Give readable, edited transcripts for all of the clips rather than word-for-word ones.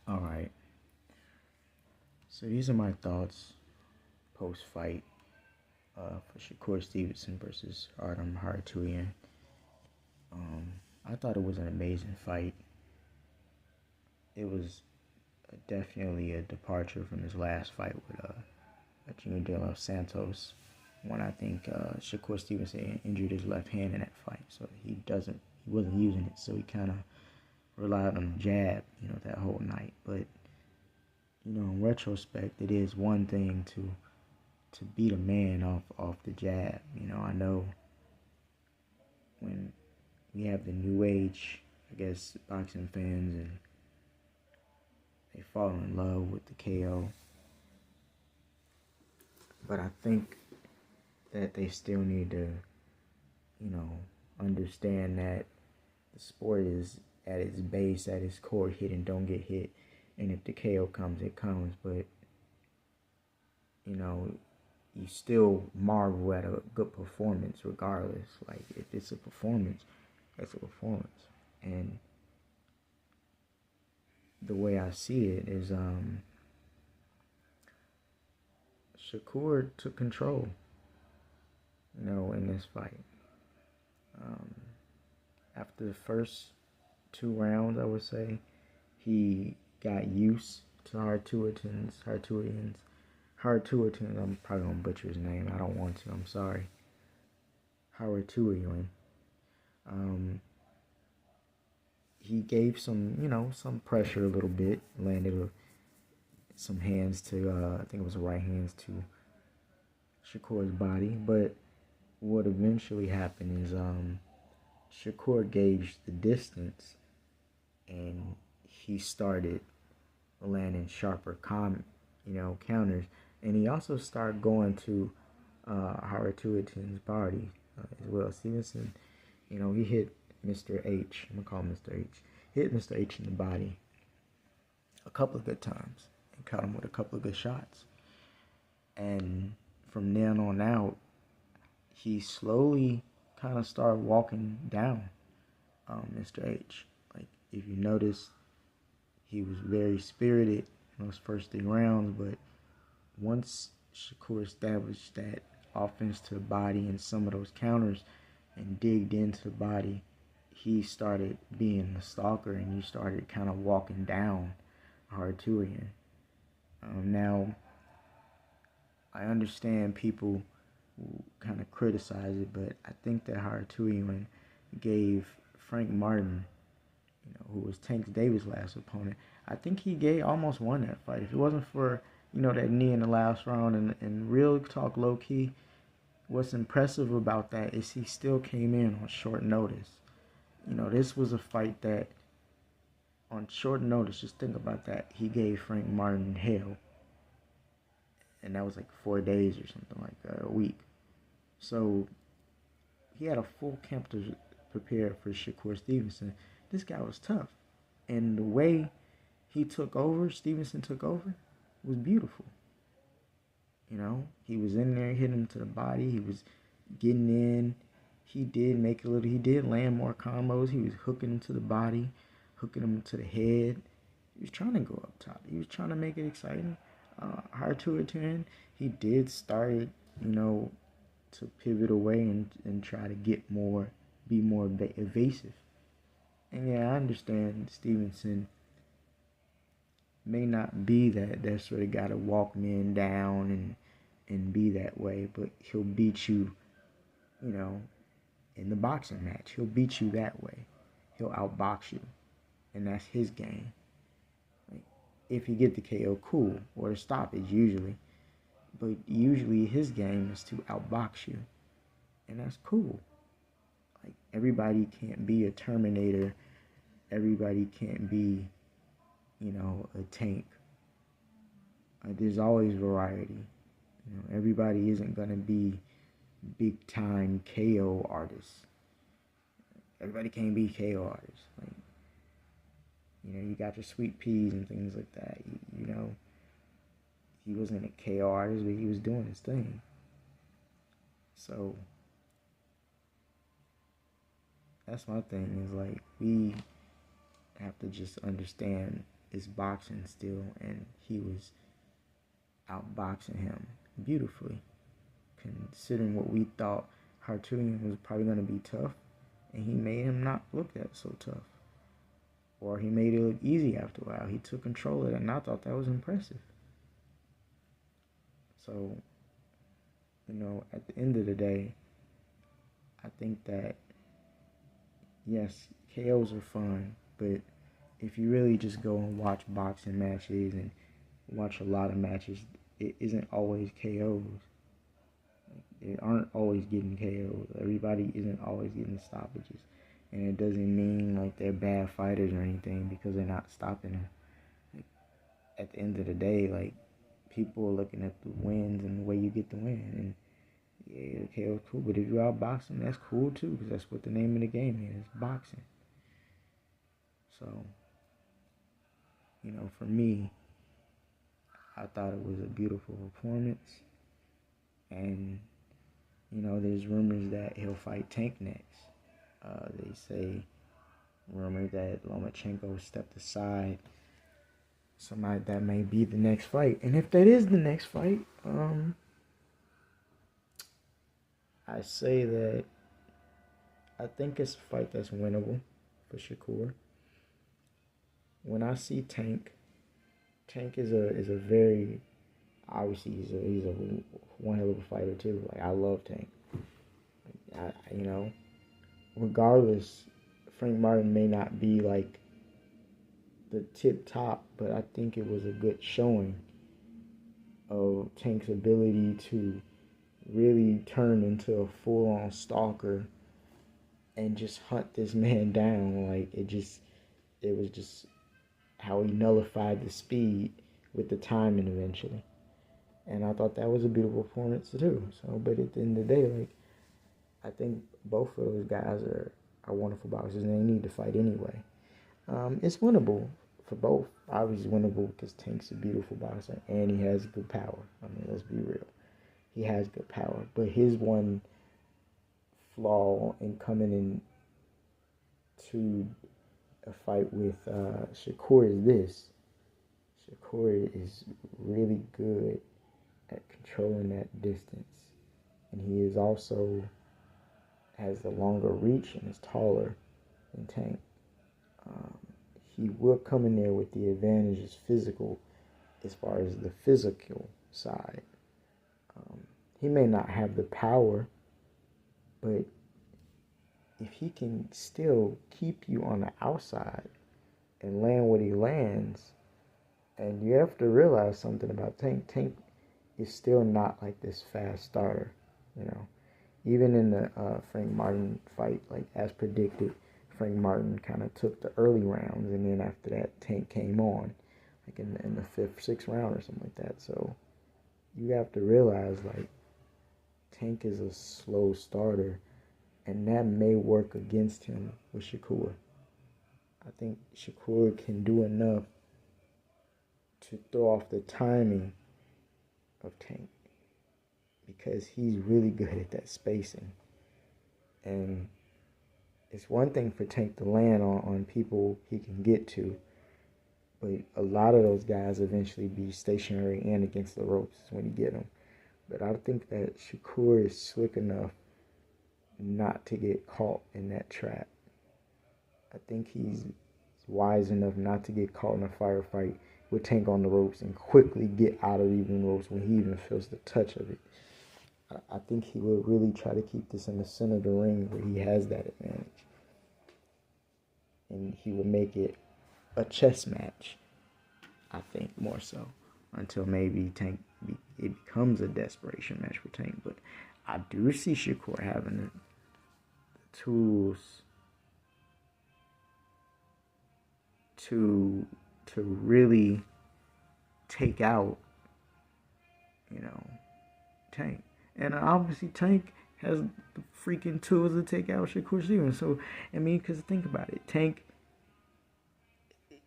All right. So these are my thoughts post fight for Shakur Stevenson versus Artem Harutyunyan. I thought it was an amazing fight. It was definitely a departure from his last fight with Junior De Los Santos. When I think Shakur Stevenson injured his left hand in that fight, so he wasn't using it, so he kind of relied on the jab, that whole night. But in retrospect, it is one thing to beat a man off the jab. I know when we have the new age, I guess, boxing fans, and they fall in love with the KO. But I think that they still need to, understand that the sport is at its base, at its core, hit and don't get hit. And if the KO comes, it comes. But, you still marvel at a good performance regardless. Like, if it's a performance, it's a performance. And the way I see it is Shakur took control, in this fight. After the first 2 rounds, I would say, he got used to Hartuian's. I'm probably going to butcher his name. I don't want to. I'm sorry. Harutyunyan. He gave some pressure a little bit. Landed some hands to, I think it was the right hands to Shakur's body. But what eventually happened is Shakur gauged the distance and he started landing sharper counters. And he also started going to Harutyunyan's body as well. Stevenson, he hit Mr. H. I'm going to call him Mr. H. Hit Mr. H in the body a couple of good times and caught him with a couple of good shots. And from then on out, he slowly kind of started walking down Mr. H. Like, if you notice, he was very spirited in those first 3 rounds, but once Shakur established that offense to the body and some of those counters and digged into the body, he started being the stalker and he started kind of walking down Harutyunyan. Now, I understand people who kind of criticize it, but I think that Harutyunyan gave Frank Martin, who was Tank Davis' last opponent, I think he almost won that fight. If it wasn't for, that knee in the last round, and real talk low key, what's impressive about that is he still came in on short notice. This was a fight that, on short notice, just think about that, he gave Frank Martin hell. And that was like 4 days or something like that, a week. So he had a full camp to prepare for Shakur Stevenson. This guy was tough. And the way Stevenson took over, was beautiful. He was in there, hitting him to the body. He was getting in. He did land more combos. He was hooking him to the body, hooking him to the head. He was trying to go up top. He was trying to make it exciting. Hard to return. He did start, to pivot away and try to be more evasive. And yeah, I understand Stevenson may not be that sort of guy to walk men down and be that way, but he'll beat you, in the boxing match. He'll beat you that way. He'll outbox you. And that's his game. Like, if he get the KO, cool, or the stoppage usually. But usually his game is to outbox you. And that's cool. Like, everybody can't be a Terminator. Everybody can't be, a Tank. There's always variety. Everybody isn't going to be big time KO artists. Everybody can't be KO artists. Like, you got your sweet peas and things like that. He wasn't a KO artist, but he was doing his thing. So that's my thing, is like, we have to just understand is boxing still, and he was outboxing him beautifully, considering what we thought Harutyunyan was probably going to be tough, and he made him not look that so tough. Or he made it look easy after a while. He took control of it, and I thought that was impressive. So, at the end of the day, I think that, yes, KOs are fun, but if you really just go and watch boxing matches and watch a lot of matches, it isn't always KOs. They aren't always getting KOs. Everybody isn't always getting stoppages. And it doesn't mean like they're bad fighters or anything because they're not stopping them. Like, at the end of the day, like, people are looking at the wins and the way you get the win. And yeah, the KO's cool, but if you outbox them, that's cool too, because that's what the name of the game is, boxing. So, for me, I thought it was a beautiful performance. And, there's rumors that he'll fight Tank next. They say, rumor that Lomachenko stepped aside. Somebody that may be the next fight. And if that is the next fight, I say that I think it's a fight that's winnable for Shakur. When I see Tank is a very, obviously he's a one hell of a fighter too. Like, I love Tank. Regardless, Frank Martin may not be like the tip top, but I think it was a good showing of Tank's ability to really turn into a full-on stalker and just hunt this man down. Like, it was just how he nullified the speed with the timing eventually. And I thought that was a beautiful performance too. So, but at the end of the day, like, I think both of those guys are wonderful boxers, and they need to fight anyway. It's winnable for both. Obviously winnable because Tank's a beautiful boxer, and he has good power. I mean, let's be real. He has good power. But his one flaw in coming in to a fight with Shakur is this. Shakur is really good at controlling that distance. And he is also has a longer reach and is taller than Tank. He will come in there with the advantages physical as far as the physical side. He may not have the power, but if he can still keep you on the outside and land what he lands, and you have to realize something about Tank. Tank is still not like this fast starter, Even in the Frank Martin fight, like as predicted, Frank Martin kind of took the early rounds, and then after that, Tank came on, like in the 5th, 6th round or something like that. So you have to realize, like, Tank is a slow starter, and that may work against him with Shakur. I think Shakur can do enough to throw off the timing of Tank, because he's really good at that spacing. And it's one thing for Tank to land on people he can get to, but a lot of those guys eventually be stationary and against the ropes when you get them. But I think that Shakur is slick enough not to get caught in that trap. I think he's wise enough not to get caught in a firefight with Tank on the ropes and quickly get out of even ropes when he even feels the touch of it. I think he will really try to keep this in the center of the ring where he has that advantage. And he will make it a chess match, I think, more so, until maybe it becomes a desperation match for Tank. But I do see Shakur having the tools to really take out, Tank. And obviously Tank has the freaking tools to take out Shakur Stevens. So, because think about it. Tank,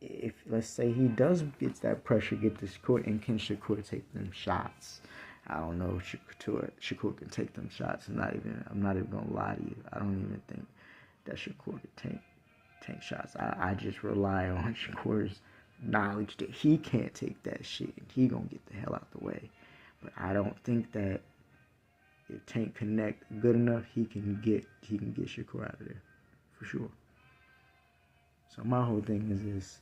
if, let's say he does get that pressure, get to Shakur, and can Shakur take them shots? I don't know if Shakur can take them shots. I'm not even going to lie to you. I don't even think that Shakur could take shots. I just rely on Shakur's knowledge that he can't take that shit and he gonna get the hell out the way. But I don't think that if Tank connect good enough, he can get Shakur out of there for sure. So my whole thing is this: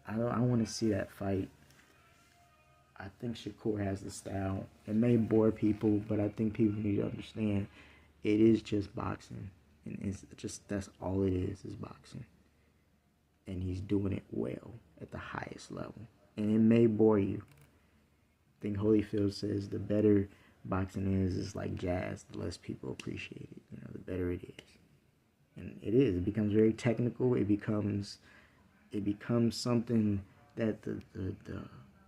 I want to see that fight. I think Shakur has the style. It may bore people, but I think people need to understand it is just boxing, and it's just that's all it is boxing. And he's doing it well at the highest level. And it may bore you. I think Holyfield says the better boxing is like jazz, the less people appreciate it. You know, the better it is. And it is. It becomes very technical. It becomes something that the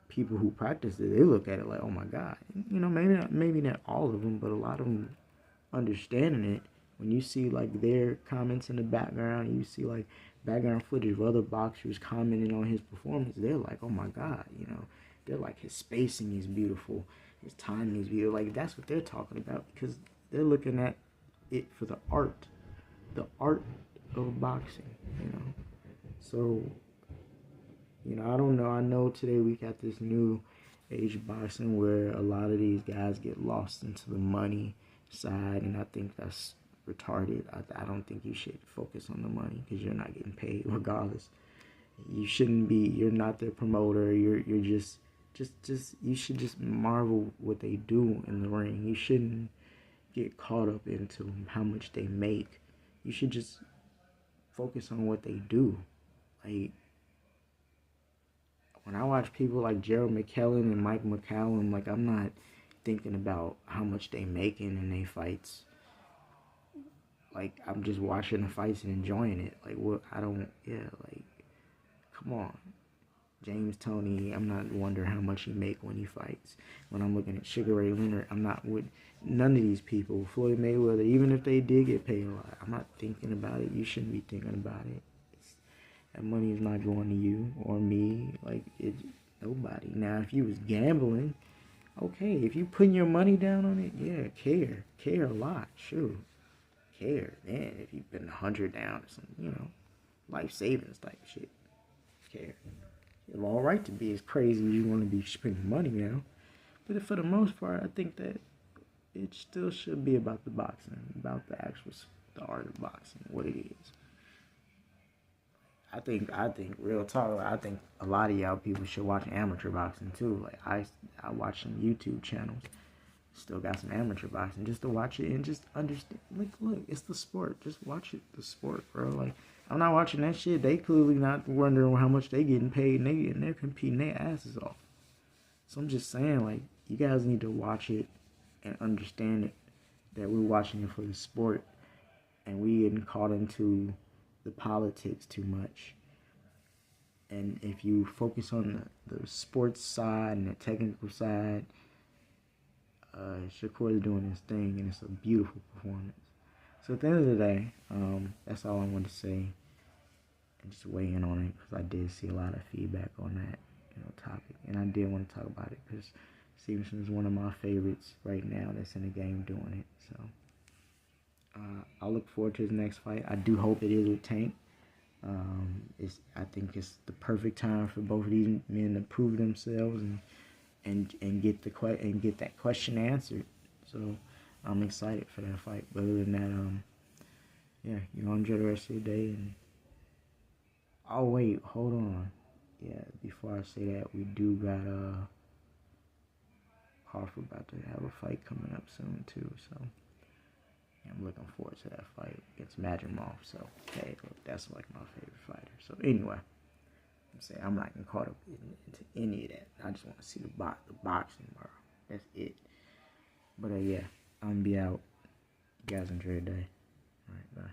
people who practice it, they look at it like, oh my God. You know, maybe not all of them, but a lot of them understanding it. When you see like their comments in the background, you see like background footage of other boxers commenting on his performance, they're like, oh my God, you know, they're like, his spacing is beautiful, his timing is beautiful. Like, that's what they're talking about, because they're looking at it for the art of boxing, you know. So, you know, I don't know. I know today we got this new age boxing where a lot of these guys get lost into the money side, and I think that's retarded. I don't think you should focus on the money, because you're not getting paid regardless. You shouldn't be. You're not their promoter. You're just you should just marvel what they do in the ring. You shouldn't get caught up into how much they make. You should just focus on what they do. Like, when I watch people like Gerald McKellen and Mike McCallum, like, I'm not thinking about how much they making in their fights. Like, I'm just watching the fights and enjoying it. Like, like, come on. James Toney, I'm not wondering how much he make when he fights. When I'm looking at Sugar Ray Leonard, I'm not with none of these people. Floyd Mayweather, even if they did get paid a lot, I'm not thinking about it. You shouldn't be thinking about it. That money is not going to you or me. Like, nobody. Now, if you was gambling, okay. If you putting your money down on it, yeah, care a lot, sure. Care. Man, if you put 100 down or something, you know, life savings type shit, care. You have all right to be as crazy as you want to be spending money now. But for the most part, I think that it still should be about the boxing, about the art of boxing, what it is. I think real talk, I think a lot of y'all people should watch amateur boxing too. Like, I watch some YouTube channels. Still got some amateur boxing just to watch it and just understand. Like, look, it's the sport. Just watch it, the sport, bro. Like, I'm not watching that shit. They clearly not wondering how much they getting paid, and they're competing their asses off. So I'm just saying, like, you guys need to watch it and understand it, that we're watching it for the sport, and we getting caught into the politics too much. And if you focus on the sports side and the technical side, Shakur is doing his thing, and it's a beautiful performance. So at the end of the day, that's all I want to say, and just weigh in on it, because I did see a lot of feedback on that, topic, and I did want to talk about it because Stevenson is one of my favorites right now that's in the game doing it. So I look forward to his next fight. I do hope it is with Tank. I think it's the perfect time for both of these men to prove themselves and get that question answered. So I'm excited for that fight. But other than that, yeah, you enjoy the rest of your day. And oh wait, hold on. Yeah, before I say that, we do got Harper about to have a fight coming up soon too. So yeah, I'm looking forward to that fight against Madrimov. So hey, look, that's like my favorite fighter. So anyway, I'm saying I'm not getting caught up into any of that. I just want to see the boxing, bro. That's it. But yeah, I'm gonna be out. You guys enjoy your day. All right, bye.